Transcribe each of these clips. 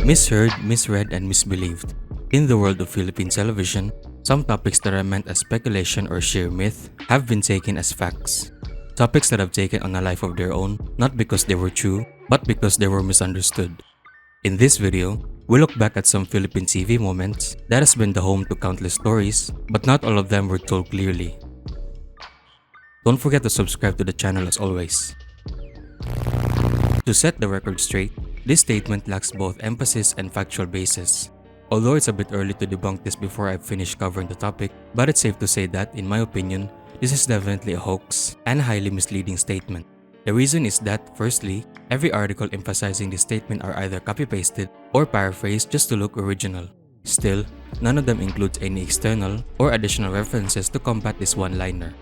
Misheard, misread, and misbelieved. In the world of Philippine television, some topics that are meant as speculation or sheer myth have been taken as facts. Topics that have taken on a life of their own, not because they were true, but because they were misunderstood. In this video, we look back at some Philippine TV moments that has been the home to countless stories, but not all of them were told clearly. Don't forget to subscribe to the channel as always. To set the record straight, this statement lacks both emphasis and factual basis. Although it's a bit early to debunk this before I've finished covering the topic, but it's safe to say that, in my opinion, this is definitely a hoax and a highly misleading statement. The reason is that, firstly, every article emphasizing this statement are either copy-pasted or paraphrased just to look original. Still, none of them includes any external or additional references to combat this one-liner.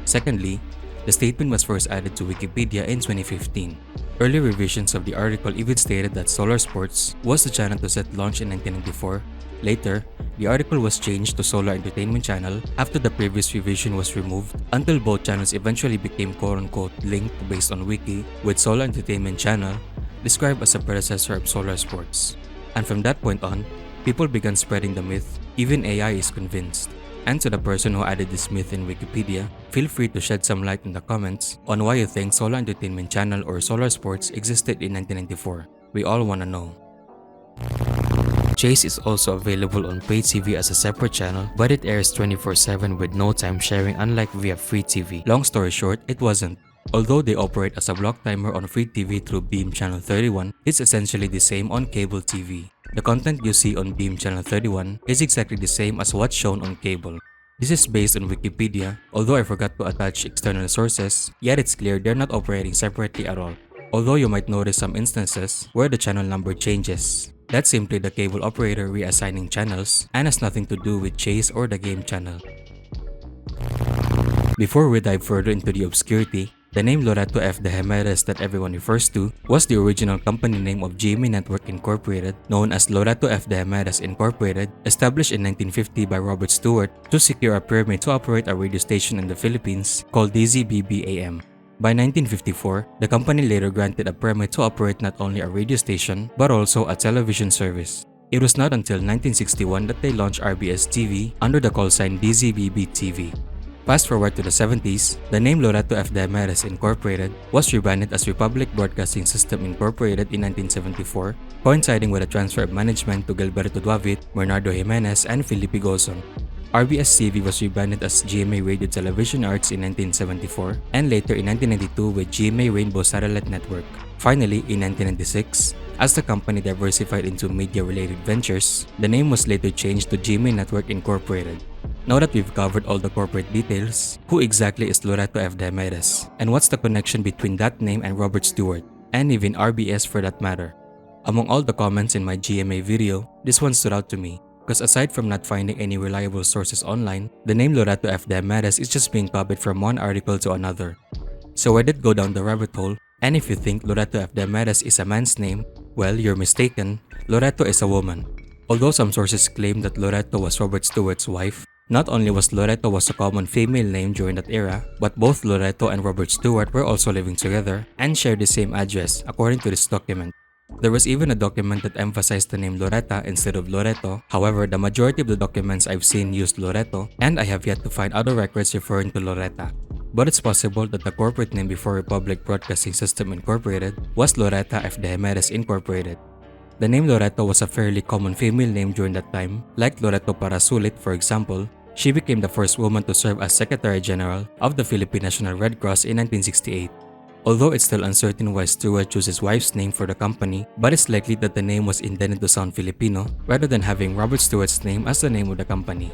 Secondly, the statement was first added to Wikipedia in 2015. Early revisions of the article even stated that Solar Sports was the channel to set launch in 1994. Later, the article was changed to Solar Entertainment Channel after the previous revision was removed, until both channels eventually became quote-unquote linked based on Wiki, with Solar Entertainment Channel described as a predecessor of Solar Sports. And from that point on, people began spreading the myth. Even AI is convinced. And to the person who added this myth in Wikipedia, feel free to shed some light in the comments on why you think Solar Entertainment Channel or Solar Sports existed in 1994. We all wanna know. Chase is also available on pay TV as a separate channel, but it airs 24/7 with no time sharing, unlike via free TV. Long story short, it wasn't. Although they operate as a block timer on free TV through Beam Channel 31, it's essentially the same on cable TV. The content you see on Beam Channel 31 is exactly the same as what's shown on cable. This is based on Wikipedia, although I forgot to attach external sources, yet it's clear they're not operating separately at all. Although you might notice some instances where the channel number changes. That's simply the cable operator reassigning channels and has nothing to do with Chase or the game channel. Before we dive further into the obscurity, the name Loreto F. the Hemedes that everyone refers to was the original company name of GMA Network Incorporated, known as Loreto F. the Hemedes Incorporated, established in 1950 by Robert Stewart to secure a permit to operate a radio station in the Philippines called DZBB-AM. By 1954, the company later granted a permit to operate not only a radio station but also a television service. It was not until 1961 that they launched RBS-TV under the call sign DZBB-TV. Fast forward to the 70s, the name Loreto F. the Hemedes Incorporated was rebranded as Republic Broadcasting System Incorporated in 1974, coinciding with the transfer of management to Gilberto Duavit, Bernardo Jimenez, and Felipe Gozon. RBS-TV was rebranded as GMA Radio Television Arts in 1974, and later in 1992 with GMA Rainbow Satellite Network. Finally, in 1996, as the company diversified into media-related ventures, the name was later changed to GMA Network Incorporated. Now that we've covered all the corporate details, who exactly is Loreto F. the Hemedes? And what's the connection between that name and Robert Stewart, and even RBS for that matter? Among all the comments in my GMA video, this one stood out to me, because aside from not finding any reliable sources online, the name Loreto F. the Hemedes is just being copied from one article to another. So I did go down the rabbit hole, and if you think Loreto F. the Hemedes is a man's name, well, you're mistaken. Loreto is a woman. Although some sources claim that Loreto was Robert Stewart's wife, not only was Loreto was a common female name during that era, but both Loreto and Robert Stewart were also living together and shared the same address according to this document. There was even a document that emphasized the name Loreta instead of Loreto. However, the majority of the documents I've seen used Loreto, and I have yet to find other records referring to Loreta. But it's possible that the corporate name before Republic Broadcasting System Incorporated was Loreta F. the Hemedes Incorporated. The name Loreto was a fairly common female name during that time, like Loreto Parasulit for example. She became the first woman to serve as Secretary General of the Philippine National Red Cross in 1968. Although it's still uncertain why Stewart chose his wife's name for the company, but it's likely that the name was intended to sound Filipino rather than having Robert Stewart's name as the name of the company.